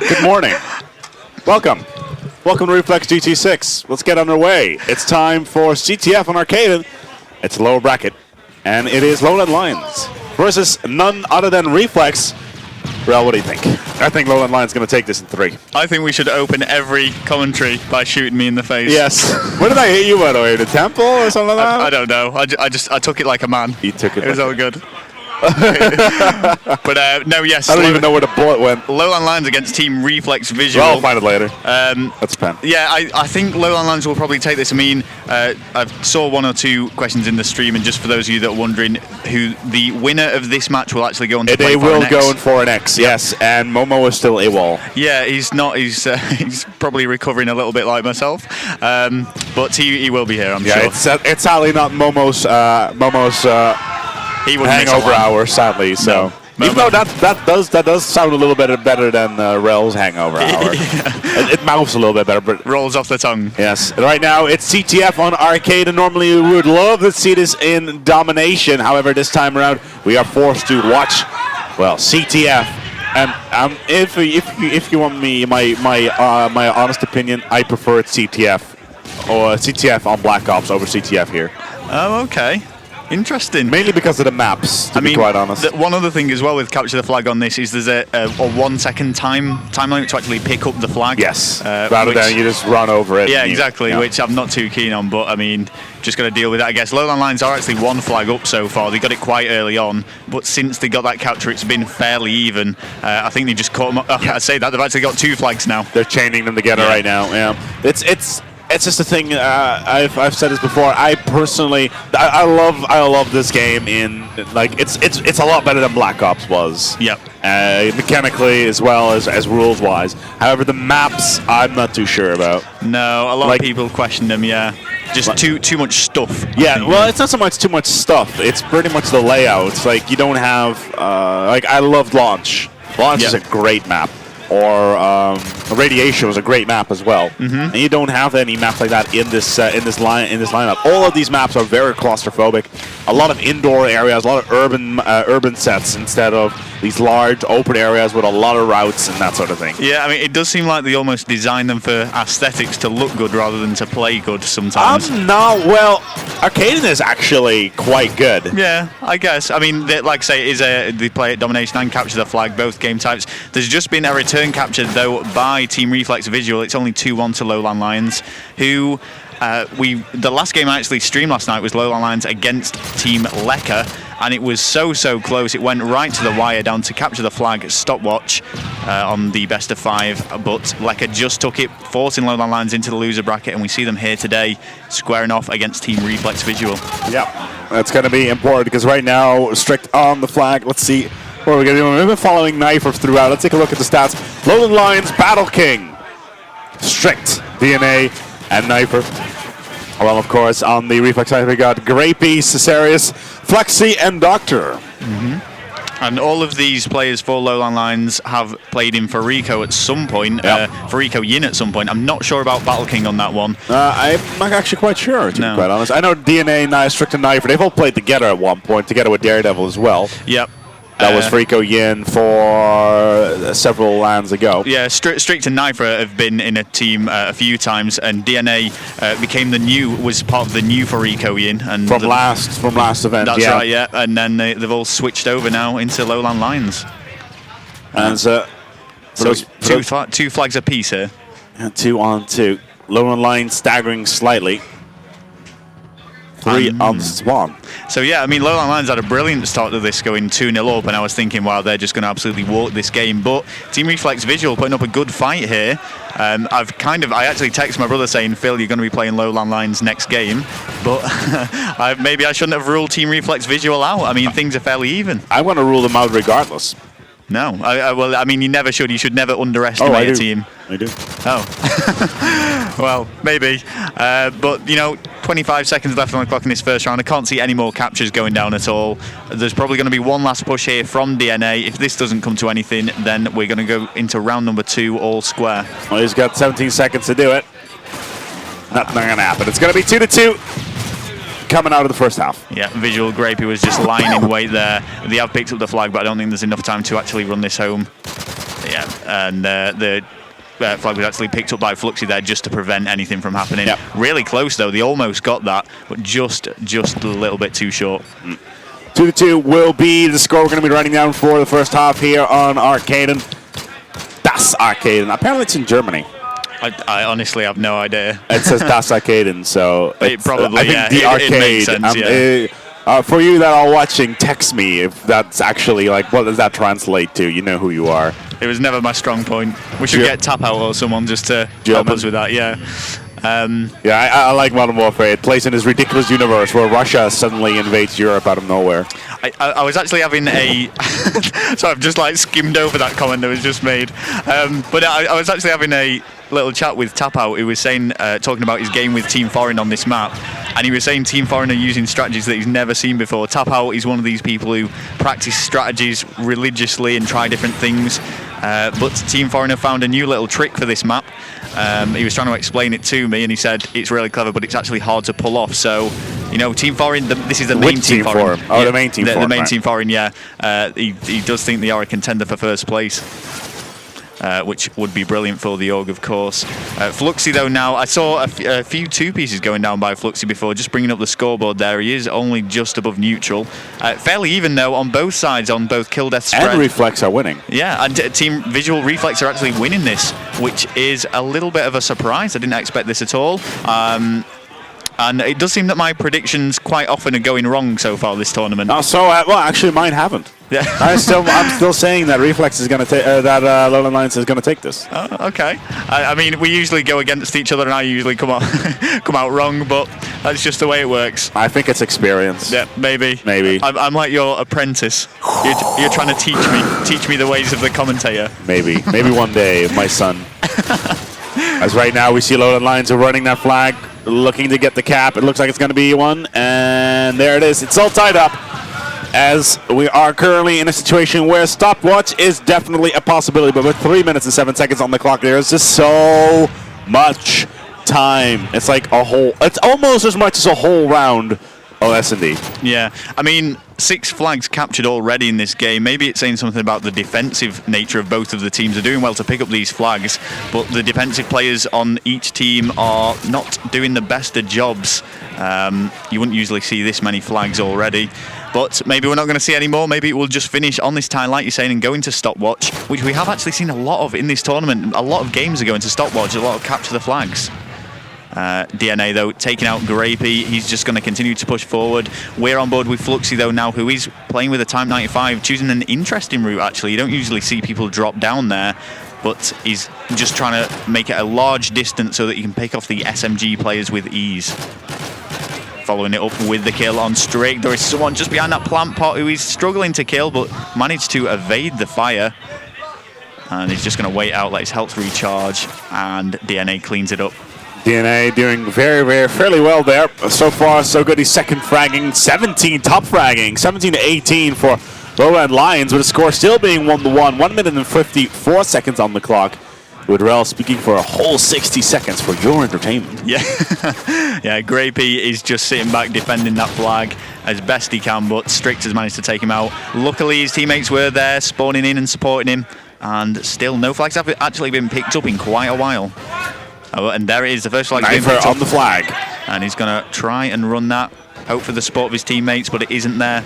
Good morning. Welcome. Welcome to Reflex GT6. Let's get underway. It's time for CTF on Arcade. It's a lower bracket, and it is Lowland Lions versus none other than Reflex. Rel, what do you think? I think Lowland Lions going to take this in 3. I think we should open every commentary by shooting me in the face. Yes. Where did I hit you, by the way? The temple or something like that? I don't know. I took it like a man. You took it. It was all good. But no, yes. I don't even know where the bullet went. Lowland Lions against Team Reflex Visual. Well, I'll find it later. That's a pen. Yeah, I think Lowland Lions will probably take this. I mean, I saw 1 or 2 questions in the stream, and just for those of you that are wondering who the winner of this match will actually go on to play They for will an X. go in for an X, yes. And Momo is still AWOL. Yeah, he's not. He's probably recovering a little bit like myself. But he will be here, I'm sure. It's sadly not Momo's He wouldn't hangover hour, sadly. So No. even though that does sound a little bit better than Rel's hangover hour. It mouths a little bit better, but rolls off the tongue. yes. Right now it's CTF on Arcade, and normally we would love to see this in Domination. However, this time around we are forced to watch, well, CTF. And if you want me my honest opinion, I prefer CTF or CTF on Black Ops over CTF here. Oh, okay. Interesting. Mainly because of the maps, to be quite honest. One other thing as well with Capture the Flag on this is there's a 1 second time limit to actually pick up the flag. Yes, rather than you just run over it. Yeah, exactly, which I'm not too keen on, but I mean, just got to deal with that, I guess. Lowland Lions are actually 1 flag up so far. They got it quite early on, but since they got that capture, it's been fairly even. I think they just caught them up. I say that, they've actually got 2 flags now. They're chaining them together right now. Yeah, it's just a thing. I've said this before. I personally, I love this game. It's a lot better than Black Ops was. Yep. Mechanically as well as rules wise. However, the maps I'm not too sure about. No, a lot of people question them. Yeah, just too much stuff. Yeah. Well, it's not so much too much stuff. It's pretty much the layouts. Like you don't have I loved Launch. Launch is a great map. Or Radiation was a great map as well, and you don't have any maps like that in this lineup. All of these maps are very claustrophobic. A lot of indoor areas, a lot of urban sets instead of these large open areas with a lot of routes and that sort of thing. Yeah, I mean, it does seem like they almost designed them for aesthetics to look good rather than to play good sometimes. Well, Arcaden is actually quite good. Yeah, I guess. I mean, like I say, they play at Domination and Capture the Flag, both game types. There's just been a return captured, though, by Team Reflex Visual. It's only 2-1 to Lowland Lions, who the last game I actually streamed last night was Lowland Lions against Team Lekka, and it was so close. It went right to the wire down to Capture the Flag stopwatch on the best of 5, but Lekka just took it, forcing Lowland Lions into the loser bracket, and we see them here today squaring off against Team Reflex Visual. Yeah, that's going to be important because right now, strict on the flag. Let's see what we're going to do. We've been following Knifer throughout. Let's take a look at the stats. Lowland Lions, Battle King, Strict, DNA, and Knifer. Well, of course, on the Reflex side, we got Grapey, Cesarius, Flexi, and Doctor. And all of these players for Lowland Lions have played in Farico at some point, Farico Yin at some point. I'm not sure about Battle King on that one. I'm not actually quite sure, to be quite honest. I know DNA, Strict, and Knifer, they've all played together at one point, together with Daredevil as well. Yep. That was Farico Yin for several lands ago. Yeah, Strict and Knifer have been in a team a few times, and DNA was part of the new Farico Yin. And from last event, that's right, yeah. And then they've all switched over now into Lowland Lions. And so two flags apiece here. 2-on-2. Lowland Lions staggering slightly. 3 on Swan. So yeah, I mean, Lowland Lions had a brilliant start to this, going 2-0 up, and I was thinking, wow, they're just going to absolutely walk this game. But Team Reflex Visual putting up a good fight here. I actually texted my brother saying, Phil, you're going to be playing Lowland Lions next game, but maybe I shouldn't have ruled Team Reflex Visual out. I mean, things are fairly even. I want to rule them out regardless. No, well, I mean, you never should. You should never underestimate a team. I do. Oh. Well, maybe. But, 25 seconds left on the clock in this first round. I can't see any more captures going down at all. There's probably going to be one last push here from DNA. If this doesn't come to anything, then we're going to go into round number 2 all square. Well, he's got 17 seconds to do it. Nothing going to happen. It's going to be 2-2. Coming out of the first half. Yeah, Visual Grapey was just lying in wait there. They have picked up the flag, but I don't think there's enough time to actually run this home. Yeah, and the flag was actually picked up by Fluxy there just to prevent anything from happening. Yep. Really close though. They almost got that, but just a little bit too short. 2-2 will be the score we're going to be writing down for the first half here on Arcaden. Das Arcaden. Apparently it's in Germany. I honestly have no idea. It says Das Arcaden, so it probably, I think the arcade. It makes sense, For you that are watching, text me if that's actually, like, what does that translate to? You know who you are. It was never my strong point. We should get Tap Out or someone just to help us with that, yeah. I like Modern Warfare. It plays in this ridiculous universe where Russia suddenly invades Europe out of nowhere. I was actually having a... so I've just like skimmed over that comment that was just made. But I was actually having a little chat with Tap Out, who was saying, talking about his game with Team Foreign on this map, and he was saying Team Foreign are using strategies that he's never seen before. Tap Out is one of these people who practice strategies religiously and try different things, but Team Foreign have found a new little trick for this map. He was trying to explain it to me, and he said it's really clever, but it's actually hard to pull off. So, you know, Team Foreign, this is the main Team Foreign. Oh, yeah, the main Team Foreign. The main Team Foreign, yeah. He does think they are a contender for first place, which would be brilliant for the Org, of course. Fluxy, though, now, I saw a few two pieces going down by Fluxy before, just bringing up the scoreboard there. He is only just above neutral. Fairly even, though, on both sides, on both kill death spread. And Reflex are winning. Yeah, and Team Visual Reflex are actually winning this, which is a little bit of a surprise. I didn't expect this at all. And it does seem that my predictions quite often are going wrong so far this tournament. Oh, so well, actually, mine haven't. Yeah. I'm still saying that Reflex is going to take that Lowland Alliance is going to take this. Okay. I mean, we usually go against each other, and I usually come out come out wrong, but that's just the way it works. I think it's experience. Yeah, maybe. Maybe. I'm like your apprentice. You're trying to teach me the ways of the commentator. Maybe one day, my son. As right now, we see Lowland Lions are running that flag, looking to get the cap. It looks like it's going to be one, and there it is. It's all tied up, as we are currently in a situation where stopwatch is definitely a possibility, but with 3 minutes and 7 seconds on the clock, there is just so much time. It's like it's almost as much as a whole round of S&D. Yeah, I mean, 6 flags captured already in this game. Maybe it's saying something about the defensive nature of both of the teams. They're doing well to pick up these flags, but the defensive players on each team are not doing the best of jobs. You wouldn't usually see this many flags already, but maybe we're not going to see any more. Maybe it will just finish on this tie, like you're saying, and go into stopwatch, which we have actually seen a lot of in this tournament. A lot of games are going to stopwatch, a lot of capture the flags. DNA, though, taking out Grapey. He's just going to continue to push forward. We're on board with Fluxy, though, now, who is playing with a Type 95, choosing an interesting route, actually. You don't usually see people drop down there, but he's just trying to make it a large distance so that you can pick off the SMG players with ease. Following it up with the kill on Strake. There is someone just behind that plant pot who is struggling to kill, but managed to evade the fire. And he's just going to wait out, let his health recharge, and DNA cleans it up. DNA doing fairly well there. So far, so good. He's second fragging, 17 top fragging, 17 to 18 for Lowland Lions, with a score still being 1-1. 1 minute and 54 seconds on the clock. Woodrell speaking for a whole 60 seconds for your entertainment. Yeah, yeah. Grapey is just sitting back defending that flag as best he can, but Strix has managed to take him out. Luckily, his teammates were there, spawning in and supporting him, and still no flags have actually been picked up in quite a while. Oh, and there it is, the first flag on the flag. And he's going to try and run that, hope for the support of his teammates, but it isn't there.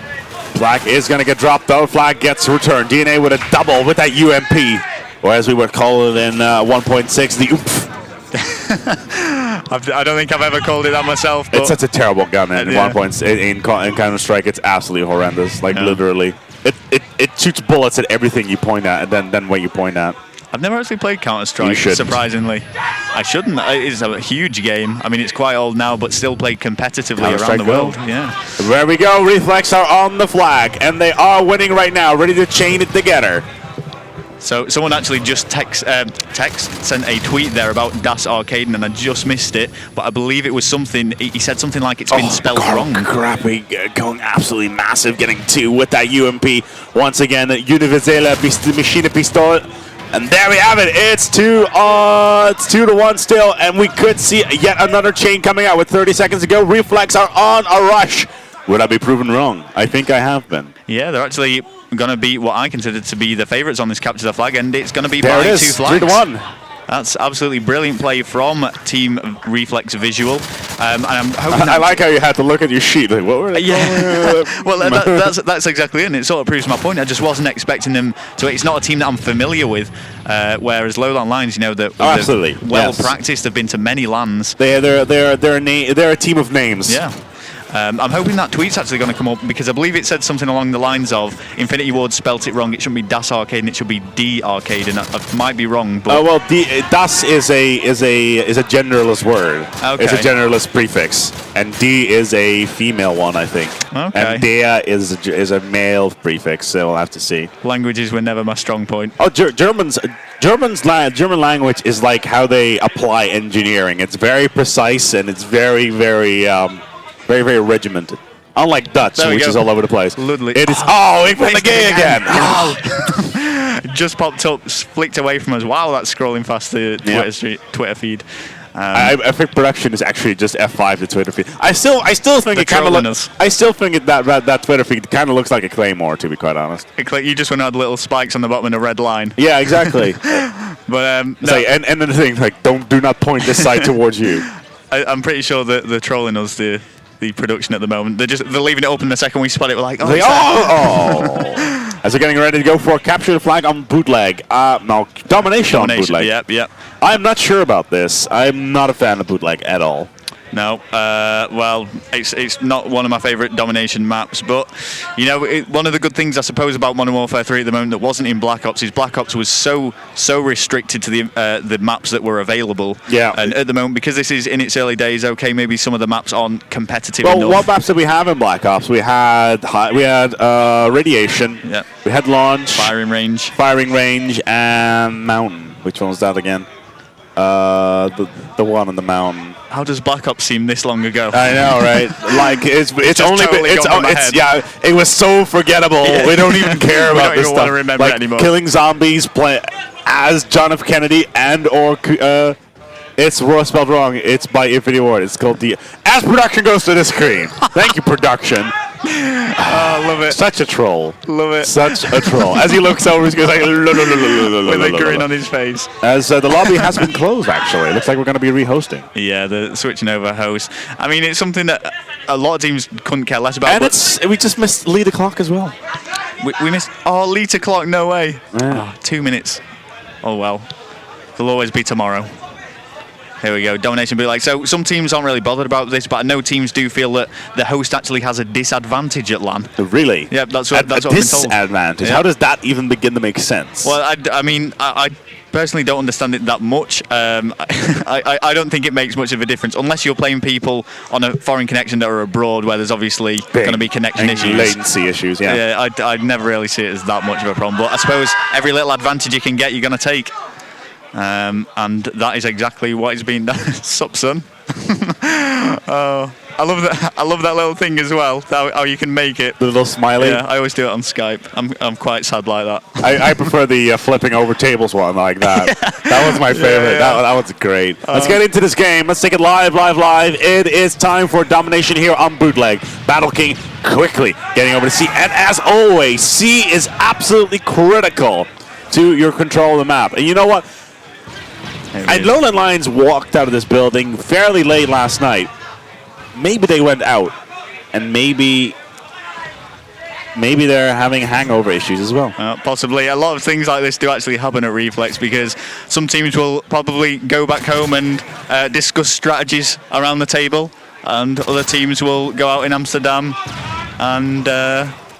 Flag is going to get dropped, though. Flag gets returned. DNA with a double with that UMP, or as we would call it in 1.6, the oomph. I don't think I've ever called it that myself. But it's such a terrible gun in in Counter-Strike. It's absolutely horrendous, like literally. It shoots bullets at everything you point at, and then what you point at. I've never actually played Counter-Strike, surprisingly. I shouldn't. It's a huge game. I mean, it's quite old now, but still played competitively around the world. Yeah. There we go. Reflex are on the flag, and they are winning right now, ready to chain it together. So someone actually just sent a tweet there about Das Arcaden, and I just missed it, but I believe it was something, he said something like it's been spelled wrong. Crappy, going absolutely massive, getting 2 with that UMP. Once again, Universelle Machine Pistol. And there we have it. It's 2-1 still, and we could see yet another chain coming out with 30 seconds to go. Reflex are on a rush Would I be proven wrong? I think I have been. Yeah, they're actually going to be what I consider to be the favourites on this Capture the Flag, and it's going to be There by it is, 2 flags. 3-1. That's absolutely brilliant play from Team Reflex Visual. And I'm hoping I like how you had to look at your sheet. Like, what were they? Yeah. Well, that's exactly it. And it sort of proves my point. I just wasn't expecting them to. It's not a team that I'm familiar with. Whereas Lowland Lions, absolutely well practiced. Have been to many lands. They're a team of names. Yeah. I'm hoping that tweet's actually going to come up because I believe it said something along the lines of Infinity Ward spelt it wrong. It shouldn't be Das Arcade and it should be D Arcade, and I might be wrong. But Das is a genderless word. Okay. It's a genderless prefix, and D is a female one, I think. Okay. And Dea is a male prefix. So we'll have to see. Languages were never my strong point. Oh, German language is like how they apply engineering. It's very precise and it's very, very regimented. Unlike Dutch, which is all over the place. Ludwig. It is. Oh, from the gay again. Just popped up, flicked away from us. Wow, that's scrolling past the Twitter feed. I think production is actually just F5 the Twitter feed. I still think it kind of looks. I still think that Twitter feed kind of looks like a Claymore, to be quite honest. You just want to add little spikes on the bottom and a red line. Yeah, exactly. But no. Like, and then the thing like, do not point this side towards you. I'm pretty sure that they're trolling us. The production at the moment. They're leaving it open the second we spot it. We're like, As they're getting ready to go for Capture the Flag on Bootleg. No, Domination on Bootleg. Yep. I'm not sure about this. I'm not a fan of Bootleg at all. No, well, it's not one of my favourite Domination maps, but one of the good things I suppose about Modern Warfare 3 at the moment that wasn't in Black Ops is Black Ops was so restricted to the maps that were available. Yeah. And at the moment, because this is in its early days, okay, maybe some of the maps aren't competitive enough. Well, what maps did we have in Black Ops? We had Radiation. Yeah. We had Launch. Firing Range, and Mountain. Which one was that again? The one on the mountain. How does Black Ops seem this long ago? I know, right? Like it's only totally it was so forgettable. Yeah. We don't even care about this stuff. We don't even want to remember it anymore. Killing zombies, play as John F. Kennedy it's spelled wrong. It's by Infinity Ward. It's called as production goes to the screen. Thank you, production. I love it. Such a troll. Love it. Such a troll. As he looks over, he goes like, with a grin on his face. As the lobby has been closed, actually. It looks like we're going to be rehosting. Yeah, they're switching over host. I mean, it's something that a lot of teams couldn't care less about. And we just missed lead o'clock as well. We missed. Oh, lead o'clock, no way. Yeah. 2 minutes. Oh, well. There'll always be tomorrow. Here we go, Domination Bootleg. So some teams aren't really bothered about this, but I know teams do feel that the host actually has a disadvantage at LAN. Really? Yeah, that's what I've been told. Disadvantage? Yeah. How does that even begin to make sense? Well, I personally don't understand it that much. I don't think it makes much of a difference unless you're playing people on a foreign connection that are abroad where there's obviously going to be connection issues. Latency issues, yeah. Yeah, I'd never really see it as that much of a problem. But I suppose every little advantage you can get, you're going to take. And that is exactly what is being done. Sup, son? I love that little thing as well. How you can make it. The little smiley. Yeah, I always do it on Skype. I'm quite sad like that. I prefer the flipping over tables one like that. That was my favorite. Yeah. That was great. Let's get into this game. Let's take it live. It is time for Domination here on Bootleg. Battle King quickly getting over to C. And as always, C is absolutely critical to your control of the map. And you know what? And Lowland Lions walked out of this building fairly late last night. Maybe they went out, and maybe they're having hangover issues as well. Possibly. A lot of things like this do actually happen at Reflex because some teams will probably go back home and discuss strategies around the table, and other teams will go out in Amsterdam and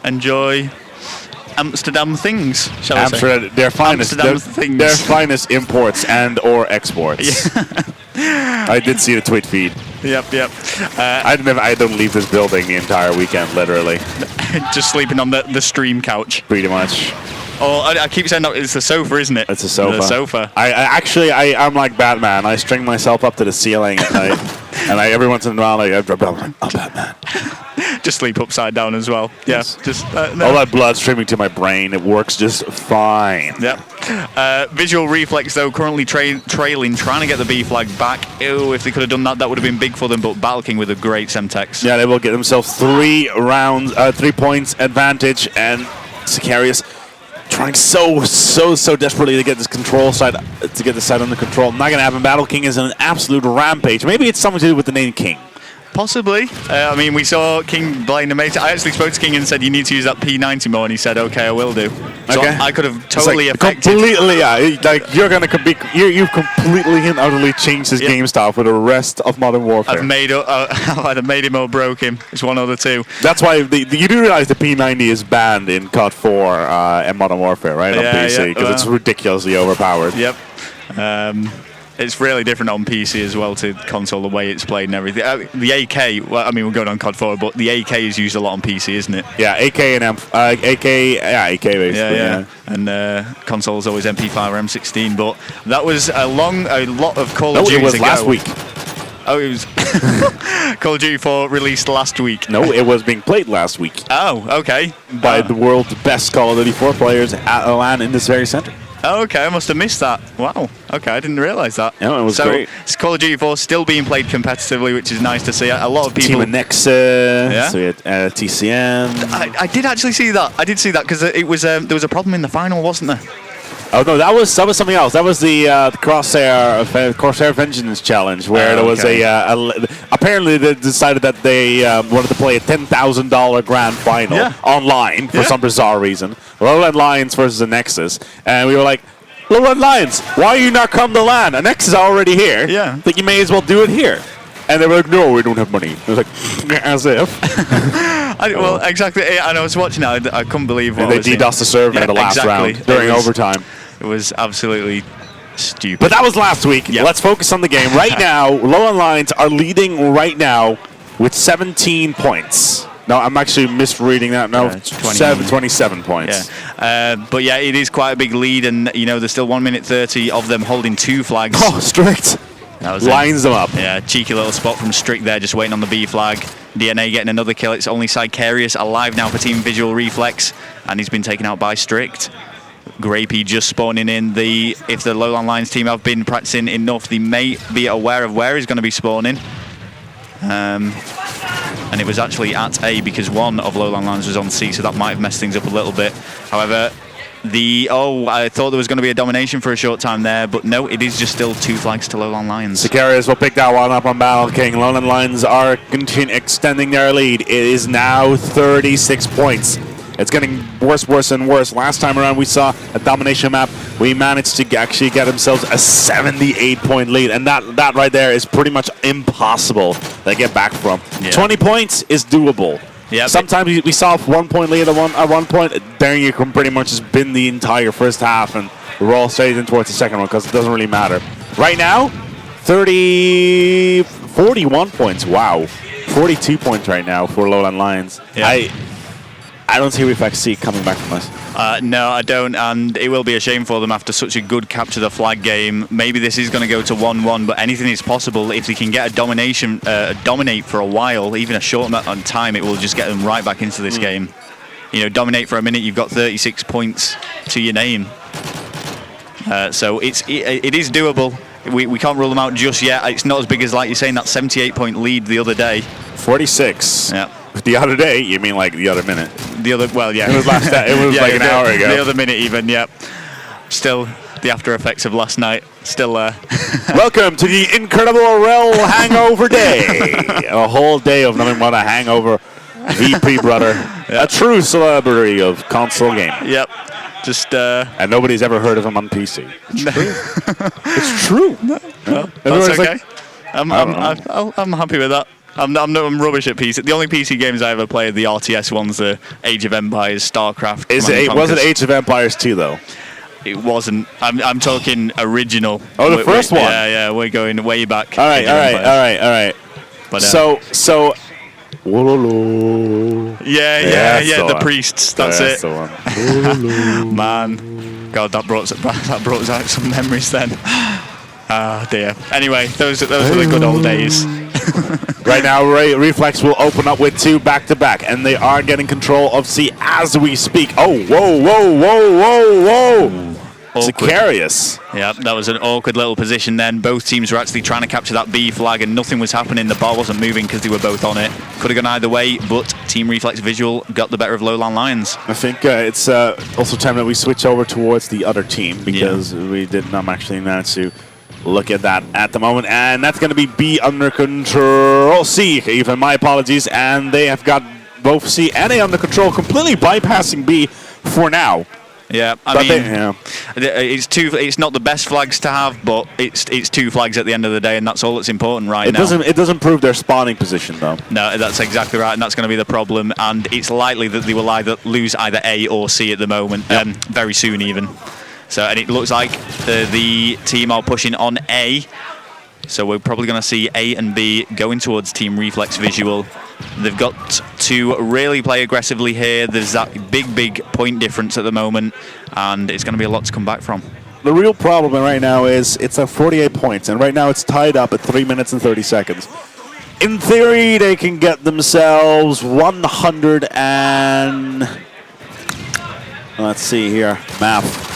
enjoy Amsterdam things, shall I say? Their finest imports and or exports. Yeah. I did see the tweet feed. Yep. I don't leave this building the entire weekend, literally. Just sleeping on the stream couch. Pretty much. Oh, I keep saying that it's the sofa, isn't it? It's a sofa. The sofa. I'm like Batman. I string myself up to the ceiling at night, and every once in a while I'm Batman. Just sleep upside down as well. Yes. Yeah. Just all that blood streaming to my brain. It works just fine. Yep. Visual Reflex, though, currently trailing, trying to get the B flag back. Ew, if they could have done that, that would have been big for them, but Battle King with a great Semtex. Yeah, they will get themselves 3 points advantage, and Sicarius trying so desperately to get this control side, to get the side under control. Not going to happen. Battle King is an absolute rampage. Maybe it's something to do with the name King. Possibly. I mean, we saw King blame the mate. I actually spoke to King and said, you need to use that P90 more, and he said, okay, I will do. So okay. I could have totally affected. Completely, yeah. Like, you're going to be, you've completely and utterly changed his game style for the rest of Modern Warfare. I've made him or broke him. It's one of the two. That's why you do realize the P90 is banned in COD 4 and Modern Warfare, right? On PC, because it's ridiculously overpowered. Yep. It's really different on PC as well to console, the way it's played and everything. The AK, well, I mean, we're going on COD 4, but the AK is used a lot on PC, isn't it? Yeah, AK and AK basically. Yeah. And console is always MP5 or M16, but that was a lot of Call of Duty it was ago. last week. Oh, it was Call of Duty 4 released last week. No, it was being played last week. Oh, okay. By the world's best Call of Duty 4 players at a LAN in this very center. Oh, okay, I must have missed that. Wow. Okay, I didn't realise that. Yeah, it was great. So, Call of Duty 4 still being played competitively, which is nice to see. A lot of people. Team of Nexus, so we had TCM. I did actually see that. I did see that because it was there was a problem in the final, wasn't there? Oh no, that was something else. That was the Corsair Vengeance Challenge, where there was apparently they decided that they wanted to play a $10,000 grand final online for some bizarre reason. Lowland Lions versus the Nexus, and we were like, Lowland Lions, why are you not come to LAN? A Nexus is already here. Yeah. But you may as well do it here. And they were like, no, we don't have money. It was like, as if. Well, exactly. And I was watching it. I couldn't believe what and they DDoSed the server in the last round during overtime. It was absolutely stupid. But that was last week. Yep. Let's focus on the game. Right now, Lowland Lions are leading right now with 17 points. No, I'm actually misreading that. No, 27 points. Yeah. But yeah, it is quite a big lead, and there's still 1 minute 30 of them holding 2 flags. Oh, Strict. That was lines them up. Yeah, cheeky little spot from Strict there, just waiting on the B flag. DNA getting another kill. It's only Sicarius alive now for Team Visual Reflex, and he's been taken out by Strict. Grapey just spawning in. If the Lowland Lions team have been practicing enough, they may be aware of where he's going to be spawning. And it was actually at A because one of Lowland Lions was on C, so that might have messed things up a little bit. However, I thought there was going to be a domination for a short time there, but no, it is just still 2 flags to Lowland Lions. Sicarius will pick that one up on Battle King. Lowland Lions are extending their lead. It is now 36 points. It's getting worse and worse. Last time around, we saw a domination map. We managed to actually get ourselves a 78-point lead, and that right there is pretty much impossible to get back from. Yeah. 20 points is doable. Yeah. Sometimes we saw 1 point lead at one point. Then you can pretty much just bin the entire first half and roll straight in towards the second one because it doesn't really matter. Right now, 41 points. Wow. 42 points right now for Lowland Lions. Yeah. I don't see Reflex C coming back from us. No, I don't, and it will be a shame for them after such a good capture the flag game. Maybe this is going to go to 1-1, but anything is possible. If they can get a dominate for a while, even a short amount of time, it will just get them right back into this game. Dominate for a minute, you've got 36 points to your name. So it is doable. We can't rule them out just yet. It's not as big as, like you're saying, that 78-point lead the other day. 46. Yeah. The other day? You mean like the other minute? Well, yeah. It was last day. It was like an hour ago. The other minute even, yeah. Still the after effects of last night. Still there. Welcome to the incredible Rel Hangover Day. A whole day of nothing but a hangover. VP brother. Yep. A true celebrity of console gaming. Yep. Just and nobody's ever heard of him on PC. It's true. No, that's okay. I'm happy with that. I'm rubbish at PC. The only PC games I ever played, the RTS ones, the Age of Empires, StarCraft. Was it Age of Empires 2 though? It wasn't. I'm talking original. Oh, the first one. Yeah, we're going way back. All right. But so. Yeah. The priests. That's it. The one. Man, God, that brought out some memories then. Ah, dear. Anyway, those were the good old days. Right now, Reflex will open up with 2 back-to-back, and they are getting control of C as we speak. Oh, whoa. Sicarius. Yeah, that was an awkward little position then. Both teams were actually trying to capture that B flag and nothing was happening. The ball wasn't moving because they were both on it. Could have gone either way, but Team Reflex Visual got the better of Lowland Lions. I think it's also time that we switch over towards the other team because we did not actually manage to look at that at the moment. And that's going to be B under control. C, even my apologies. And they have got both C and A under control, completely bypassing B for now. Yeah, I mean, it's not the best flags to have, but it's 2 flags at the end of the day, and that's all that's important now. It doesn't prove their spawning position, though. No, that's exactly right, and that's going to be the problem. And it's likely that they will either lose either A or C at the moment, very soon even. So, and it looks like the team are pushing on A. So we're probably going to see A and B going towards Team Reflex Visual. They've got to really play aggressively here. There's that big point difference at the moment, and it's going to be a lot to come back from. The real problem right now is it's at 48 points, and right now it's tied up at 3 minutes and 30 seconds. In theory, they can get themselves 100 and... Let's see here. Math.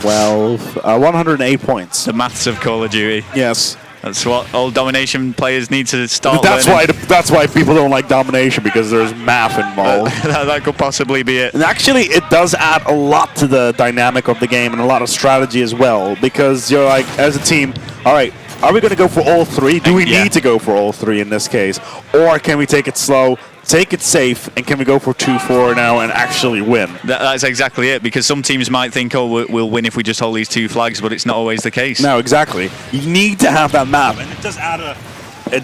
108 points. The maths of Call of Duty. Yes. That's what all Domination players need to start learning. That's why people don't like Domination, because there's math involved. That could possibly be it. And actually, it does add a lot to the dynamic of the game and a lot of strategy as well, because you're like, as a team, all right, are we going to go for all 3? Do we need to go for all 3 in this case? Or can we take it slow, take it safe, and can we go for 2-4 now and actually win? That's exactly it, because some teams might think, oh, we'll win if we just hold these 2 flags, but it's not always the case. No, exactly. You need to have that map, and it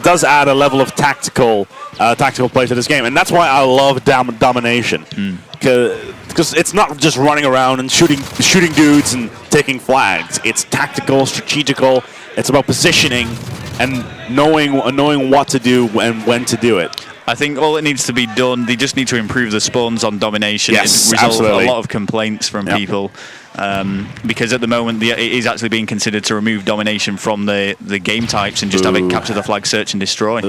does add a level of tactical play to this game, and that's why I love Domination. Because it's not just running around and shooting dudes and taking flags. It's tactical, strategical. It's about positioning and knowing what to do and when to do it. I think all that needs to be done, they just need to improve the spawns on Domination. Yes, it resolve absolutely. a lot of complaints from people. Because at the moment it is actually being considered to remove Domination from the game types and just have it capture the flag, search and destroy.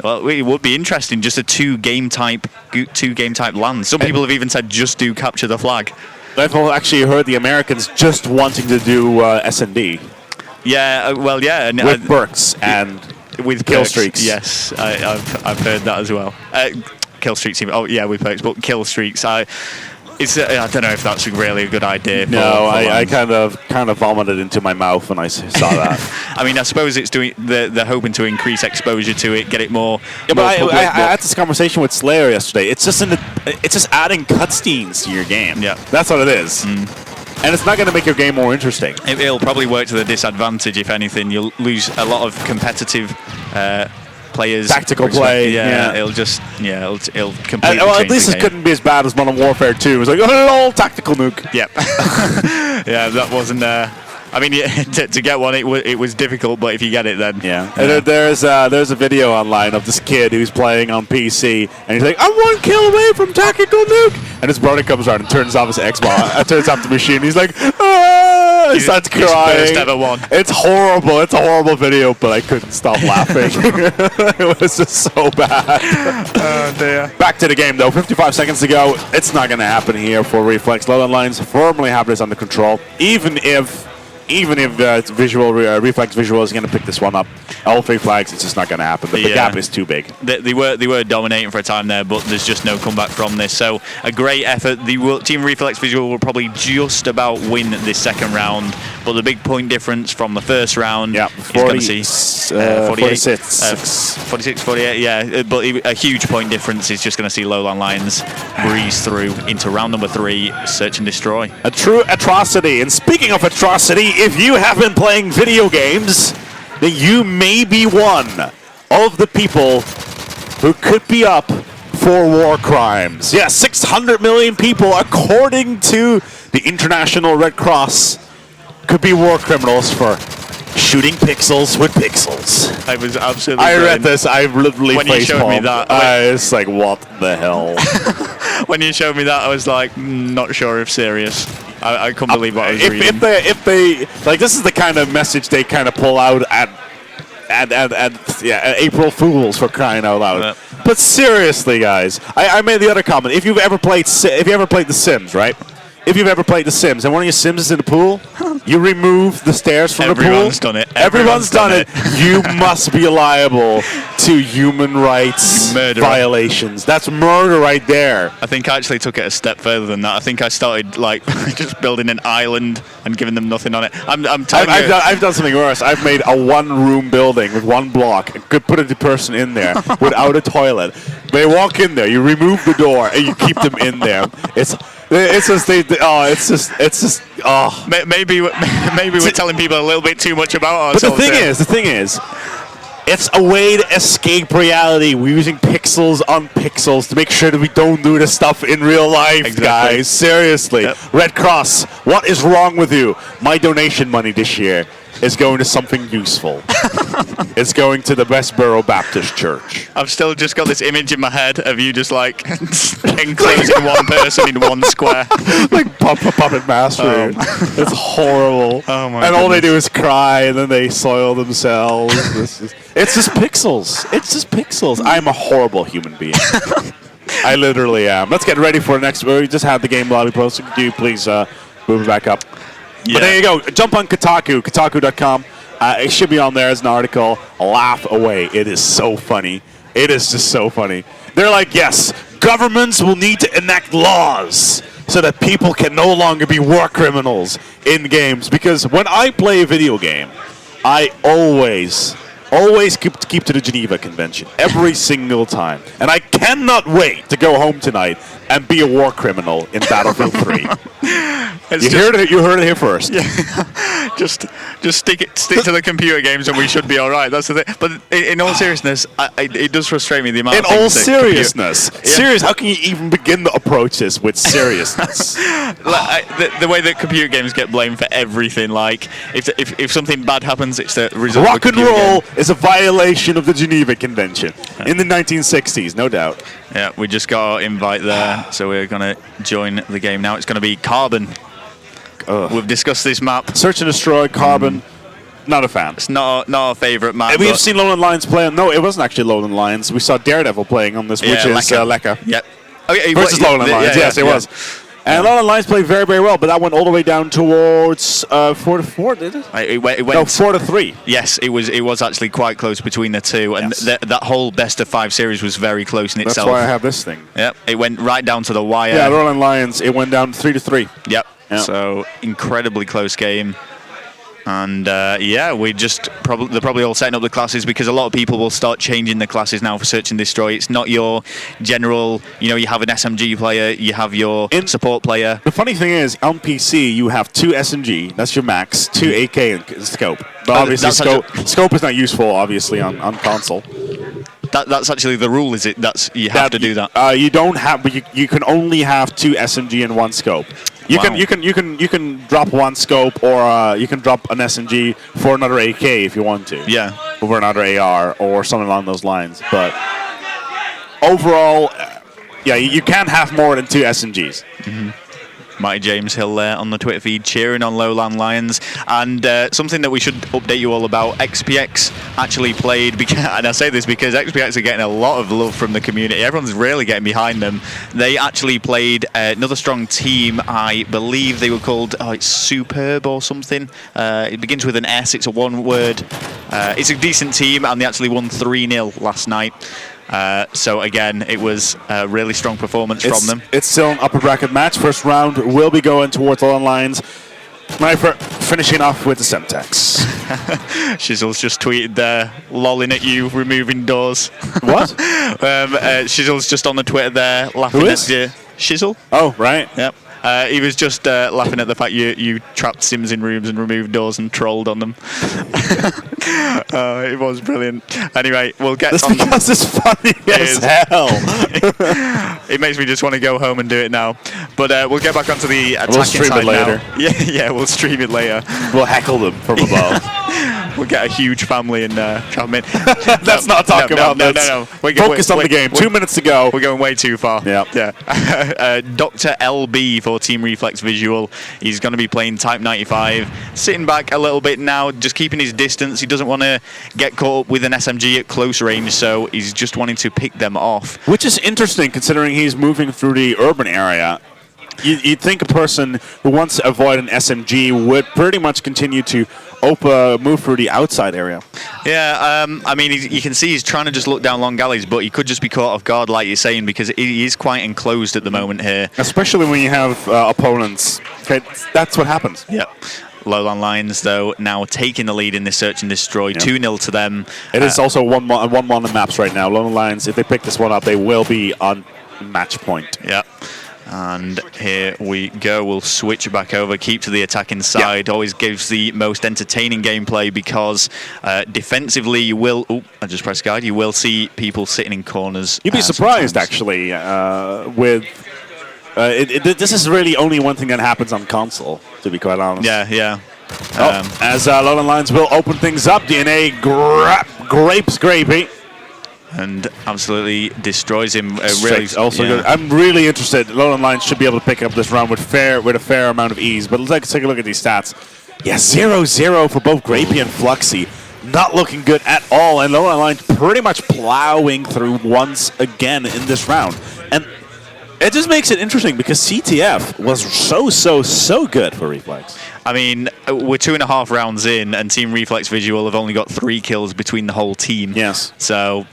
Well, it would be interesting, just a 2 game type land. Some people have even said just do capture the flag. I've actually heard the Americans just wanting to do S&D. Yeah, well, yeah. And, with Burks and with kill perks, streaks. Yes, I've heard that as well. Kill streaks, even. Oh, yeah, with perks, but kill streaks. I don't know if that's really a good idea. I kind of vomited into my mouth when I saw that. I mean, I suppose it's doing. They're hoping to increase exposure to it, get it more. Yeah, but I had this conversation with Slayer yesterday. It's just adding cutscenes to your game. Yeah, that's what it is. And it's not going to make your game more interesting. It'll probably work to the disadvantage, if anything. You'll lose a lot of competitive players. Tactical play. Yeah, it'll completely well, at least it couldn't be as bad as Modern Warfare 2. It was like, oh, tactical nuke. Yep. Yeah, that wasn't... I mean, to get one, it was difficult, but if you get it, then... Yeah. There's a video online of this kid who's playing on PC, and he's like, I'm 1 kill away from tactical nuke! And his brother comes around and turns off his Xbox, turns off the machine, he's like, ah! He starts crying. First ever one. It's horrible. It's a horrible video, but I couldn't stop laughing. It was just so bad. Oh, dear. Back to the game, though. 55 seconds to go. It's not going to happen here for Reflex. Lowland Lions firmly have this under control, even if Reflex Visual is going to pick this one up. All 3 flags, it's just not going to happen. The gap is too big. They were dominating for a time there, but there's just no comeback from this. So a great effort. Team Reflex Visual will probably just about win this second round, but the big point difference from the first round is going to see 46, 48, yeah. But a huge point difference is just going to see Lowland Lions breeze through into round number 3, search and destroy. A true atrocity. And speaking of atrocity, if you have been playing video games, then you may be one of the people who could be up for war crimes. Yeah, 600 million people, according to the International Red Cross, could be war criminals for shooting pixels with pixels. I was absolutely... I read this, I literally when you showed me that, I was like, what the hell? When you showed me that, I was like, not sure if serious. I couldn't believe what I was reading. If they like, this is the kind of message they kind of pull out at April Fools, for crying out loud. Yeah. But seriously, guys, I made the other comment. If you've ever played The Sims, right? if you've ever played The Sims and one of your Sims is in the pool, you remove the stairs from the pool. Everyone's done it. Everyone's done it. You must be liable to human rights violations. That's murder right there. I think I actually took it a step further than that. I think I started like just building an island and giving them nothing on it. I'm telling you. I've done something worse. I've made a one-room building with one block. Could put a person in there without a toilet. They walk in there. You remove the door and you keep them in there. It's just. Maybe we're telling people a little bit too much about ourselves. But the thing is, it's a way to escape reality. We're using pixels on pixels to make sure that we don't do this stuff in real life, guys. Seriously. Yep. Red Cross, what is wrong with you? My donation money this year is going to something useful. It's going to the Westboro Baptist Church. I've still just got this image in my head of you just like enclosing one person in one square. Like puppet master. It's horrible. Oh my and all they do is cry and then they soil themselves. It's just pixels. It's just pixels. I'm a horrible human being. I literally am. Let's get ready for the next. We just had the game lobby posted. Could you please move it back up? Yeah. But there you go. Jump on Kotaku, kotaku.com. It should be on there as an article. Laugh away. It is so funny. It is just so funny. They're like, yes, governments will need to enact laws so that people can no longer be war criminals in games. Because when I play a video game, I always keep to the Geneva Convention every single time. And I cannot wait to go home tonight and be a war criminal in Battlefield 3. You heard it here first. Yeah. just stick to the computer games and we should be all right. That's the thing. But in all seriousness, it does frustrate me the amount. In all seriousness, serious. How can you even begin to approach this with seriousness? The way that computer games get blamed for everything, like if something bad happens, it's the result. Rock and roll is a violation of the Geneva Convention in the 1960s, no doubt. Yeah, we just got our invite there, so we're going to join the game now. It's going to be Carbon. We've discussed this map. Search and Destroy, Carbon. Not a fan. It's not our favourite map. We've seen Lowland Lions play on. No, it wasn't actually Lowland Lions. We saw Daredevil playing on this, which is Lekka. Yep. Okay, versus Lowland Lions. Yes, it was. And Lowland Lions played very, very well, but that went all the way down towards 4-4, did it? It went no, 4-3. Yes, it was actually quite close between the two, and that whole best of 5 series was very close in itself. That's why I have this thing. Yep, it went right down to the wire. Yeah, Lowland Lions, it went down 3-3. Yep. So incredibly close game. And we just they're probably all setting up the classes because a lot of people will start changing the classes now for Search and Destroy. It's not your general, you have an SMG player, you have your support player. The funny thing is, on PC, you have 2 SMG, that's your max, 2 AK and scope. But obviously, scope is not useful, obviously, on console. That's actually the rule, is it? You have to do that. You don't have, but you can only have 2 SMG and 1 scope. You can drop 1 scope, or you can drop an SMG for another AK if you want to. Yeah. Over another AR or something along those lines. But overall, you can't have more than 2 SMGs. Mm-hmm. Mighty James Hill there on the Twitter feed cheering on Lowland Lions. And something that we should update you all about, XPX actually played, and I say this because XPX are getting a lot of love from the community. Everyone's really getting behind them. They actually played another strong team. I believe they were called, it's Superb or something. It begins with an S, it's a one word. It's a decent team, and they actually won 3-0 last night. So again, it was a really strong performance from them. It's still an upper bracket match. First round will be going towards Lowland Lions. Sniper finishing off with the Semtex. Shizzle's just tweeted there, lolling at you, removing doors. What? Shizzle's just on the Twitter there, laughing at you. Shizzle? Oh, right. Yep. He was just laughing at the fact you trapped Sims in rooms and removed doors and trolled on them. It was brilliant. Anyway, we'll get That's on. Because it's funny as hell. It makes me just want to go home and do it now. But we'll get back onto the attacking We'll stream side it later. now. Yeah, we'll stream it later. We'll heckle them from above. We'll get a huge family and trap them in. Let's not talk about that. No. Focus on the game. 2 minutes to go. We're going way too far. Yeah. Dr. LB for Team Reflex Visual. He's going to be playing Type 95. Sitting back a little bit now, just keeping his distance. He doesn't want to get caught up with an SMG at close range, so he's just wanting to pick them off. Which is interesting considering he's moving through the urban area. You'd think a person who wants to avoid an SMG would pretty much continue to move through the outside area. Yeah, I mean, you can see he's trying to just look down long galleys, but he could just be caught off guard, like you're saying, because he is quite enclosed at the moment here. Especially when you have opponents. Okay, that's what happens. Yep. Lowland Lions, though, now taking the lead in this search and destroy. 2-0 to them. It is also 1-1 on the maps right now. Lowland Lions, if they pick this one up, they will be on match point. Yep. And here we go. We'll switch back over, keep to the attacking side. Yep. Always gives the most entertaining gameplay because defensively you will... Oh, I just pressed guide. You will see people sitting in corners. You'd be surprised, actually, with... this is really only one thing that happens on console, to be quite honest. Yeah. As Lowland Lions will open things up, DNA grapes Grapey. And absolutely destroys him. Really, also good. I'm really interested. Lowland Lions should be able to pick up this round with a fair amount of ease. But let's take a look at these stats. Yeah, 0-0 for both Grapey and Fluxy. Not looking good at all. And Lowland Lions pretty much plowing through once again in this round. And it just makes it interesting because CTF was so good for Reflex. I mean, we're 2.5 rounds in, and Team Reflex Visual have only got 3 kills between the whole team. Yes. So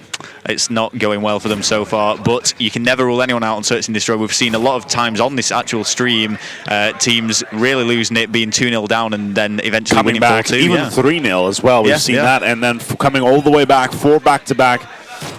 it's not going well for them so far, but you can never rule anyone out on Search and Destroy. We've seen a lot of times on this actual stream, teams really losing it, being 2-0 down, and then eventually coming winning back, 4-2. even 3-0 as well. We've seen that, and then coming all the way back, 4 back-to-back.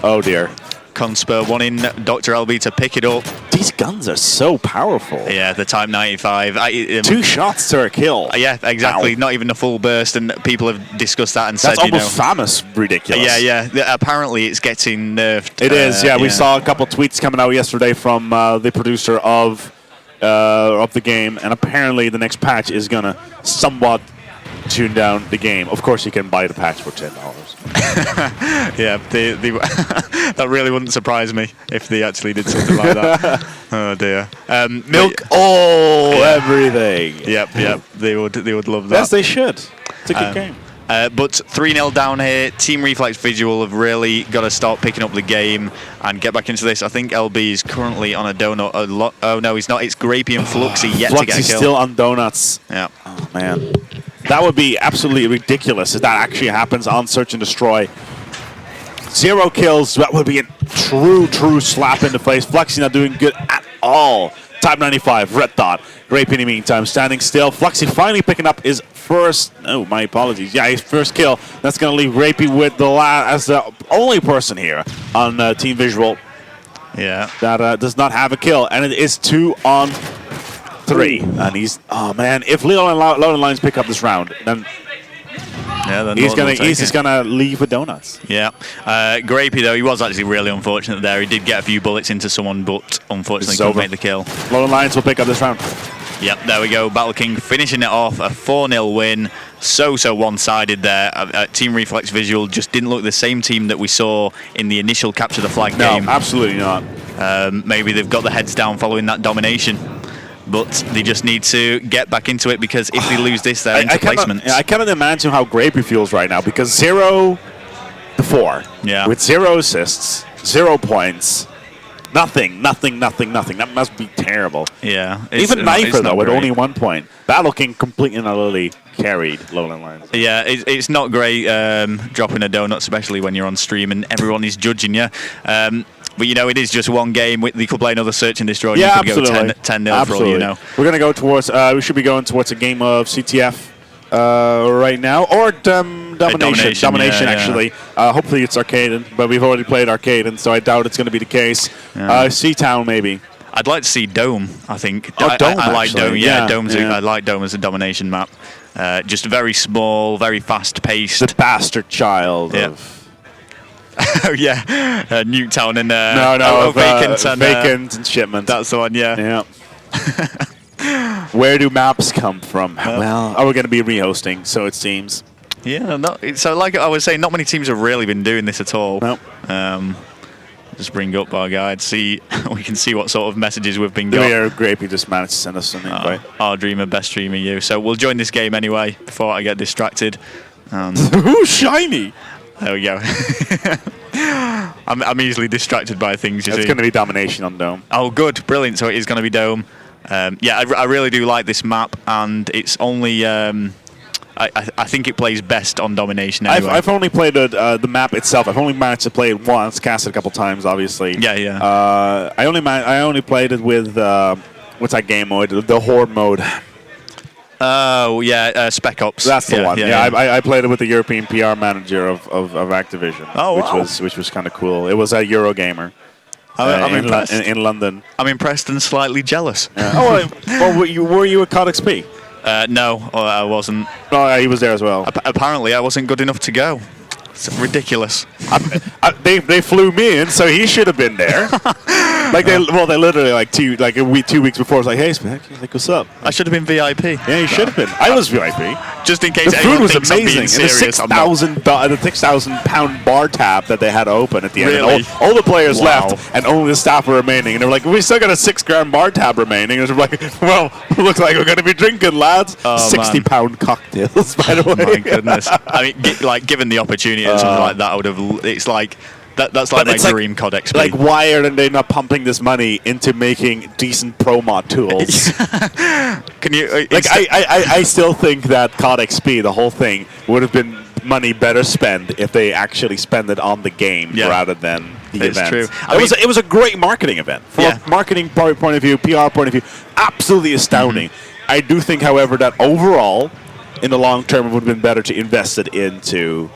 Oh, dear. Conspur wanting Dr. LB to pick it up. These guns are so powerful. Yeah, the Type 95. 2 shots to a kill. Yeah, exactly. Wow. Not even a full burst, and people have discussed that and that's said, almost famous ridiculous. Yeah. Apparently, it's getting nerfed. It is. Yeah, we saw a couple tweets coming out yesterday from the producer of the game, and apparently the next patch is gonna somewhat tune down the game. Of course, you can buy the patch for $10. Yeah, that really wouldn't surprise me if they actually did something like that. Oh dear. Milk everything. Yep. They would love that. Yes, they should. It's a good game. But 3-0 down here. Team Reflex Visual have really got to start picking up the game and get back into this. I think LB is currently on a donut. Oh no, he's not. It's Grapey and Fluxy yet to get a kill. Still on donuts. Yeah. Oh man. That would be absolutely ridiculous if that actually happens on Search and Destroy. 0 kills, that would be a true slap in the face. Fluxy not doing good at all. Type 95, Red Dot. Grapey in the meantime, standing still. Fluxy finally picking up his first, my apologies. Yeah, his first kill. That's going to leave Grapey with as the only person here on Team Visual. Yeah. That does not have a kill. And it is 2-on-3. And he's, oh man, if Lowland Lions pick up this round, then he's just gonna leave with donuts. Yeah, Grapey though, he was actually really unfortunate there. He did get a few bullets into someone, but unfortunately couldn't make the kill. Lowland Lions will pick up this round. Yep, there we go. Battle King finishing it off, a 4-0 win. So one-sided there. Team Reflex Visual just didn't look the same team that we saw in the initial Capture the Flag game. No, absolutely not. Maybe they've got the heads down following that domination. But they just need to get back into it because if they lose this, they're into placements. I cannot imagine how Grapey feels right now because 0-4. Yeah. With 0 assists, 0 points, nothing. That must be terrible. Yeah. Even Knifer, though, with only 1 point. Battle King completely and utterly carried Lowland Lions. Yeah, it's not great dropping a donut, especially when you're on stream and everyone is judging you. But, it is just one game. They could play another Search and Destroy. Yeah, you could absolutely. go 10-0 for all you know. We're going to go towards, we should be going towards a game of CTF right now. Or Domination, actually. Yeah. Hopefully it's arcade, but we've already played arcade, and so I doubt it's going to be the case. Yeah. C-Town, maybe. I'd like to see Dome, I think. Dome, I like Dome. Yeah, yeah. I like Dome as a Domination map. Just very small, very fast-paced. The bastard child of... Oh yeah, Newtown and Vacant and Shipment. That's the one, yeah. Where do maps come from? Well, we're going to be rehosting, so it seems. Yeah, so like I was saying, not many teams have really been doing this at all. Nope. Just bring up our guide, we can see what sort of messages we've been got. Grapey just managed to send us something. Our dreamer, best streamer, you. So we'll join this game anyway before I get distracted. Ooh, shiny! There we go. I'm easily distracted by things, you see. It's going to be Domination on Dome. Oh, good. Brilliant. So it is going to be Dome. Yeah, I really do like this map, and it's only. I think it plays best on Domination anyway. I've only played the map itself. I've only managed to play it once, cast it a couple times, obviously. Yeah. I only played it with what's that game mode? The Horde mode. Oh yeah, Spec Ops. That's the one. Yeah. I played it with the European PR manager of Activision. Oh, wow. Which was kind of cool. It was at Eurogamer. I'm impressed. In London. I'm impressed and slightly jealous. Yeah. Were you at COD XP? No, I wasn't. Oh, he was there as well. Apparently, I wasn't good enough to go. It's ridiculous. They flew me in, so he should have been there. They literally 2 weeks before was like, hey, Spec, like, what's up? I should have been VIP. Yeah, you should have been. I was VIP. Just in case the anyone food was thinks amazing. I'm being serious. The 6,000 pound bar tab that they had open at the end. Really? And all the players left, and only the staff were remaining. And they were like, we still got a $6 bar tab remaining. And they were like, well, looks like we're going to be drinking, lads. Oh, 60-pound cocktails, by the way. Oh my goodness. I mean, given the opportunity and something like that, I would have. It's like. That's like my dream COD XP. Like, why are they not pumping this money into making decent pro mod tools? Can you? I still think that COD XP, the whole thing, would have been money better spent if they actually spend it on the game rather than the event. True. It was a great marketing event from a marketing point of view, PR point of view. Absolutely astounding. I do think, however, that overall, in the long term, it would have been better to invest it into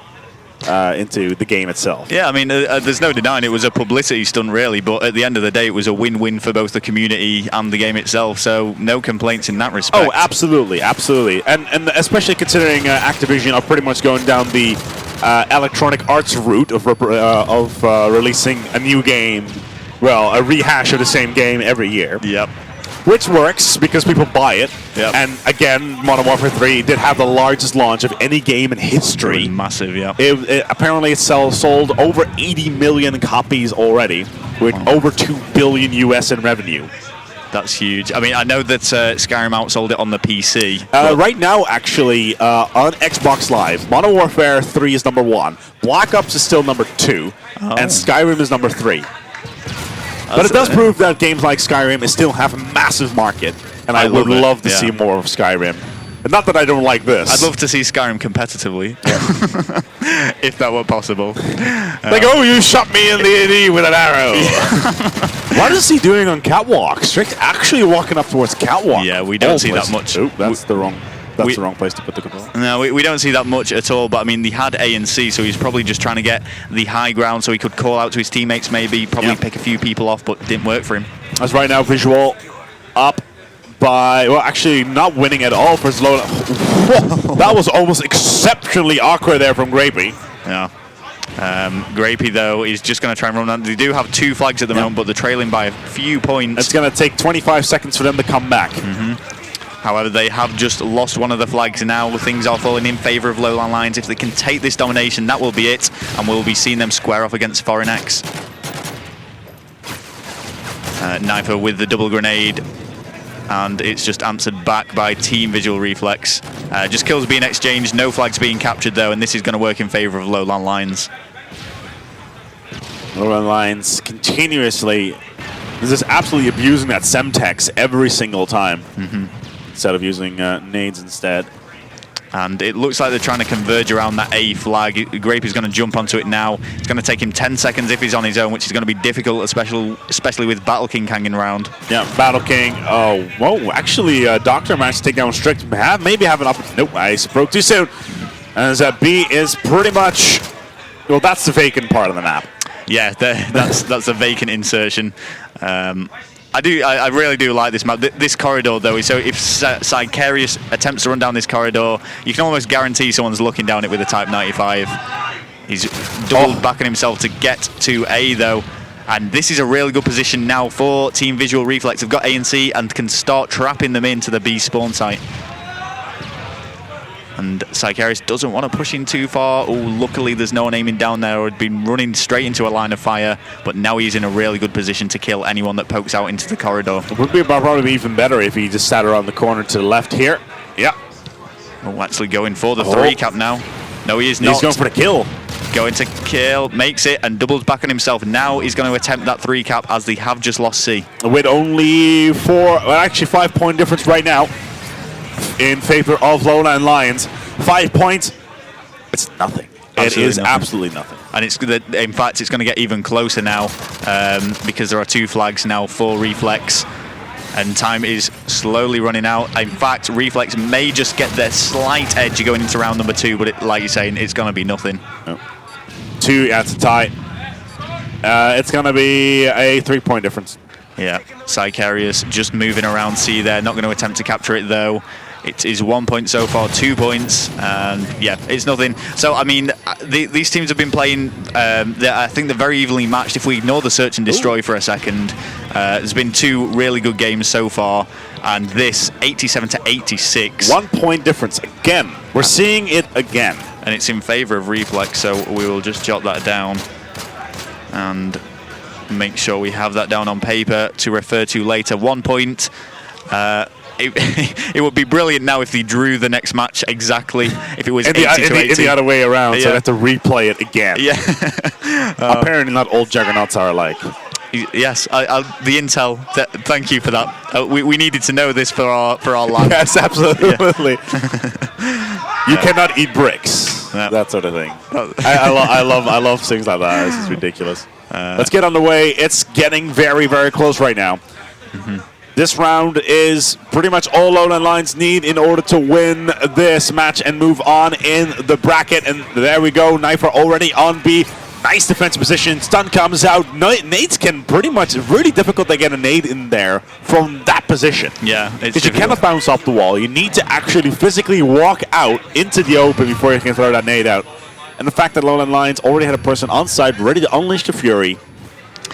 the game itself. Yeah, I mean, there's no denying it was a publicity stunt, really, but at the end of the day, it was a win-win for both the community and the game itself, so no complaints in that respect. Oh, absolutely. And especially considering Activision are pretty much going down the Electronic Arts route of releasing a new game, well, a rehash of the same game every year. Yep. Which works because people buy it. Yep. And again, Modern Warfare 3 did have the largest launch of any game in history. Massive, yeah. Apparently, it sold over 80 million copies already, with over $2 billion US in revenue. That's huge. I mean, I know that Skyrim outsold it on the PC. Right now, actually, on Xbox Live, Modern Warfare 3 is number 1, Black Ops is still number 2, and Skyrim is number 3. But it does prove that games like Skyrim still have a massive market, and I would love to see more of Skyrim. And not that I don't like this. I'd love to see Skyrim competitively, if that were possible. Like, oh, you shot me in the AD with an arrow. What is he doing on catwalk? Strict actually walking up towards catwalk. Yeah, we don't see that much. Oh, that's the wrong place to put the control. No, we don't see that much at all, but I mean, he had A and C, so he's probably just trying to get the high ground so he could call out to his teammates, maybe, probably pick a few people off, but didn't work for him. That's right now, visual up by, well, actually not winning at all for Slow. That was almost exceptionally awkward there from Grapey. Yeah. Grapey, though, is just going to try and run down. They do have 2 flags at the moment, but they're trailing by a few points. It's going to take 25 seconds for them to come back. However, they have just lost one of the flags now. Things are falling in favour of Lowland Lions. If they can take this domination, that will be it, and we'll be seeing them square off against Foreign X. Knifer with the double grenade, and it's just answered back by Team Visual Reflex. Just kills being exchanged, no flags being captured though, and this is going to work in favour of Lowland Lions. Lowland Lions continuously, this is absolutely abusing that Semtex every single time. Instead of using nades instead. And it looks like they're trying to converge around that A flag. Grape is going to jump onto it now. It's going to take him 10 seconds if he's on his own, which is going to be difficult, especially with Battle King hanging around. Yeah, Battle King. Oh, whoa. Actually, Doctor managed to take down Strict. Maybe have an opportunity. Nope, I broke too soon. As B is pretty much, well, that's the vacant part of the map. Yeah, that's a vacant insertion. I really do like this map. This corridor, though, so if Sicarius attempts to run down this corridor, you can almost guarantee someone's looking down it with a Type 95. He's doubled back on himself to get to A, though. And this is a really good position now for Team Visual Reflex. They've got A and C and can start trapping them into the B spawn site. And Sicarius doesn't want to push in too far. Oh, luckily there's no one aiming down there, or had been running straight into a line of fire. But now he's in a really good position to kill anyone that pokes out into the corridor. It would be probably even better if he just sat around the corner to the left here. Yeah. Oh, actually going for the 3 cap now. No, he is not. He's going for the kill. Going to kill, makes it, and doubles back on himself. Now he's going to attempt that 3 cap as they have just lost C. With only 5 point difference right now in favor of Lowland Lions. 5 points, it's nothing. Absolutely, it is nothing. Absolutely nothing. And in fact, it's going to get even closer now because there are 2 flags now for Reflex. And time is slowly running out. In fact, Reflex may just get their slight edge going into round number 2, but like you're saying, it's going to be nothing. No. 2 to tie. It's going to be a 3 point difference. Yeah, Side Carriers just moving around C there. Not going to attempt to capture it, though. It is 1 point so far, 2 points, and yeah, it's nothing. So, I mean, these teams have been playing, I think they're very evenly matched. If we ignore the search and destroy for a second, there's been 2 really good games so far, and this 87 to 86. 1 point difference again. We're seeing it again. And it's in favor of Reflex, so we will just jot that down and make sure we have that down on paper to refer to later. 1 point. It would be brilliant now if they drew the next match exactly, if it was 80 to 80. In the other way around, so they have to replay it again. Yeah. Apparently not all juggernauts are alike. Yes, the intel, thank you for that. We needed to know this for our lab. Yes, absolutely. Yeah. You cannot eat bricks, that sort of thing. I love things like that. This is ridiculous. Let's get on the way. It's getting very, very close right now. This round is pretty much all Lowland Lions need in order to win this match and move on in the bracket. And there we go. Knifer already on B. Nice defense position. Stun comes out. Nades can pretty much, it's really difficult to get a nade in there from that position. Yeah, because you cannot bounce off the wall. You need to actually physically walk out into the open before you can throw that nade out. And the fact that Lowland Lions already had a person on site ready to unleash the fury.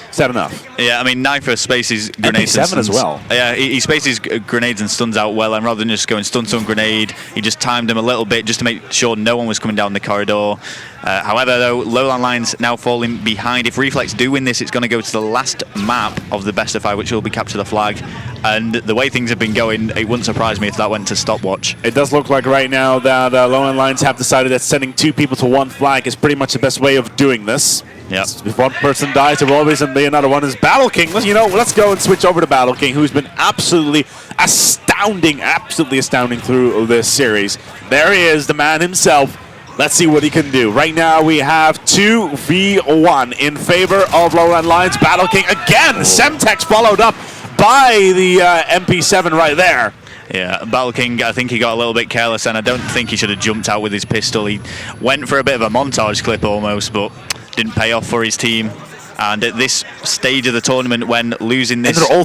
Is that enough? Yeah, I mean, Knifer spaces grenades and stuns. As well. Yeah, he spaces grenades and stuns out well, and rather than just going stun, grenade, he just timed them a little bit just to make sure no one was coming down the corridor. However, though, Lowland Lions now falling behind. If Reflex do win this, it's going to go to the last map of the best of 5, which will be capture the flag. And the way things have been going, it wouldn't surprise me if that went to stopwatch. It does look like right now that Lowland Lions have decided that sending 2 people to 1 flag is pretty much the best way of doing this. Yep. If one person dies, there will always be another one. Is Battle King. Let's go and switch over to Battle King, who's been absolutely astounding through this series. There he is, the man himself. Let's see what he can do. Right now we have 2v1 in favor of Lowland Lions. Battle King again. Semtex followed up by the MP7 right there. Yeah, Battle King, I think he got a little bit careless, and I don't think he should have jumped out with his pistol. He went for a bit of a montage clip almost, but didn't pay off for his team. And at this stage of the tournament, when losing this... And they're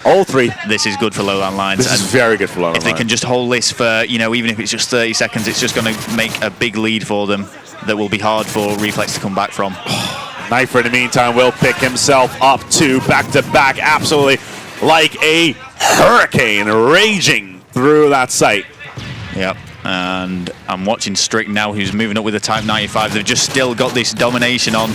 all three. This is good for Lowland Lions. This is very good for Lowland Lions. If they can just hold this for, even if it's just 30 seconds, it's just going to make a big lead for them that will be hard for Reflex to come back from. Knifer, in the meantime, will pick himself up to back-to-back, absolutely like a hurricane raging through that site. Yep. And I'm watching Strick now, who's moving up with a Type 95. They've just still got this domination on,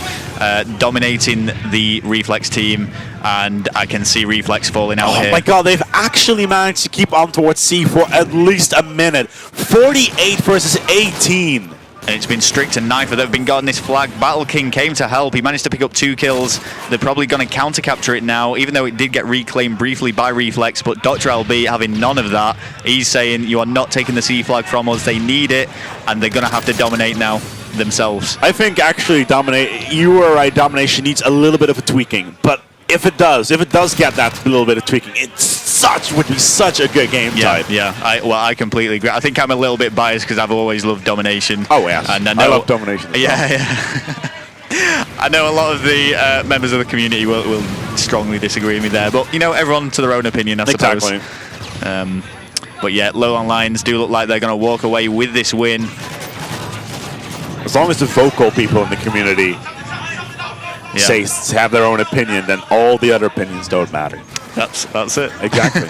dominating the Reflex team, and I can see Reflex falling out here. Oh my god, they've actually managed to keep on towards C for at least a minute. 48 versus 18. And it's been Strict and Knifer that have been guarding this flag. Battle King came to help. He managed to pick up 2 kills. They're probably going to counter capture it now, even though it did get reclaimed briefly by Reflex. But Dr. LB having none of that. He's saying, you are not taking the C flag from us. They need it, and they're going to have to dominate now themselves. I think actually you were right, Domination needs a little bit of a tweaking. But if it does get that little bit of tweaking, would be such a good game type. Yeah, I completely agree. I think I'm a little bit biased because I've always loved Domination. Oh, yes. And I love Domination. Yeah. I know a lot of the members of the community will strongly disagree with me there, but, everyone to their own opinion, I suppose. Exactly. But yeah, Lowland Lions do look like they're going to walk away with this win. As long as the vocal people in the community have their own opinion, then all the other opinions don't matter. That's it. Exactly.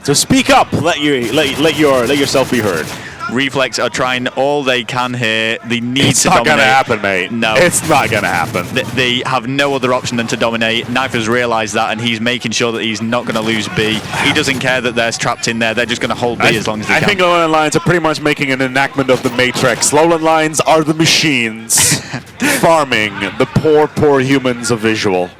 So speak up. Let yourself be heard. Reflex are trying all they can here. They need to dominate. It's not going to happen, mate. No. It's not going to happen. They have no other option than to dominate. Knifer's realised that, and he's making sure that he's not going to lose B. He doesn't care that they're trapped in there. They're just going to hold B as long as they can. I think Lowland Lions are pretty much making an enactment of the Matrix. Lowland Lions are the machines. farming the poor humans of visual.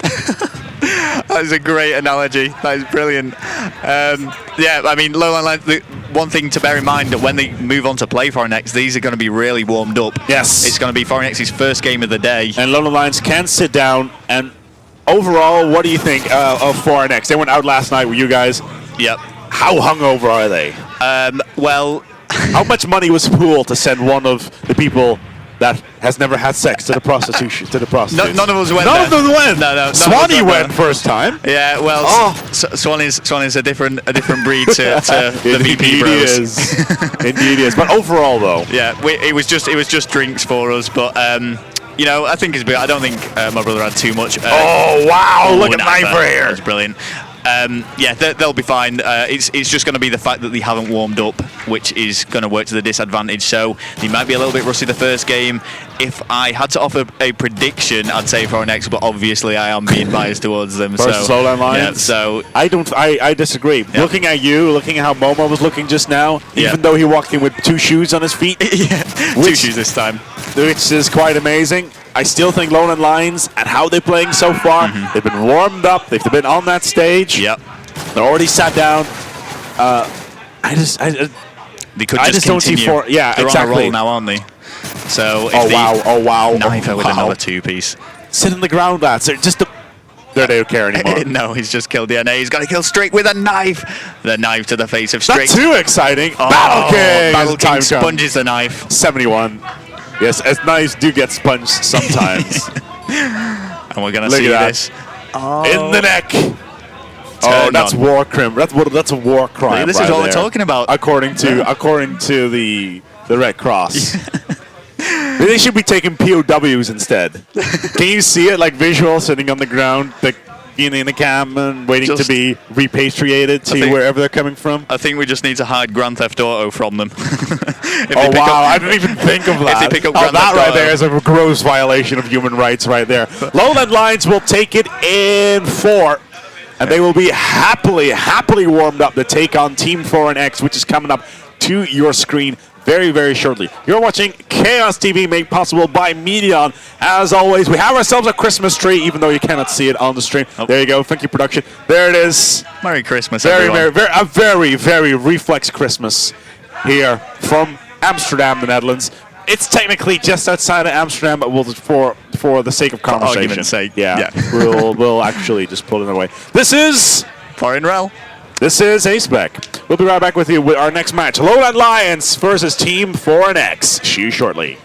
That is a great analogy. That is brilliant. Yeah, I mean, Lowland Lions, the one thing to bear in mind that when they move on to play Foreign X, these are going to be really warmed up. Yes. It's going to be Foreign X's first game of the day. And Lowland Lions can sit down. And overall, what do you think of Foreign X? They went out last night with you guys. Yep. How hungover are they? Well, how much money was pooled to send one of the people that has never had sex to the prostitution, to the prostitutes? None of us went. None of them went. No. Swanee went first time. Yeah, well, Swanee's a different breed to the VP bros. Indeed is. But overall, though, yeah, it was just drinks for us. But you know, I think I don't think my brother had too much. Oh wow! Look at my hair. That's brilliant. Yeah, they'll be fine. It's just going to be the fact that they haven't warmed up, which is going to work to the disadvantage. So they might be a little bit rusty the first game. If I had to offer a prediction, I'd say Foreign X, but obviously I am being biased towards them. Versus Lowland Lions. Yeah, so I disagree. Yeah. Looking at you, looking at how Momo was looking just now, even though he walked in with 2 shoes on his feet, 2 shoes this time, which is quite amazing. I still think Lowland Lions and how they're playing so far, they've been warmed up, they've been on that stage. Yep. They're already sat down. They could I just don't see continue. Yeah, They're exactly. on a roll now, aren't they? So Oh wow! Knife with another 2-piece. Sit in the ground, lads. They don't care anymore. No, he's just killed DNA. He's got to kill Straight with a knife. The knife to the face of Straight. Not too exciting. Oh, Battle King sponges the knife. 71. Yes, as knives do get sponged sometimes. And we're going to see this. In the neck. That's war crime. That's a war crime. This is what we're talking about. According to the Red Cross. They should be taking POWs instead. Can you see it, like visual, sitting on the ground, like being in a camp and waiting to be repatriated to wherever they're coming from? I think we just need to hide Grand Theft Auto from them. I didn't even think of that. If they pick up Grand that Theft right Auto. there is a gross violation of human rights right there. Lowland Lions will take it in 4. And they will be happily warmed up to take on Team Foreign X, which is coming up to your screen very, very shortly. You're watching Chaos TV, made possible by Medion. As always, we have ourselves a Christmas tree, even though you cannot see it on the stream. Oh. There you go. Thank you, production. There it is. Merry Christmas, everyone. A very Reflex Christmas here from Amsterdam, the Netherlands. It's technically just outside of Amsterdam, but we'll just for the sake of conversation. For argument's sake. Yeah. we'll actually just pull it away. This is Foreign Rel. This is Acebeck. We'll be right back with you with our next match. Lowland Lions versus Team Foreign X. See you shortly.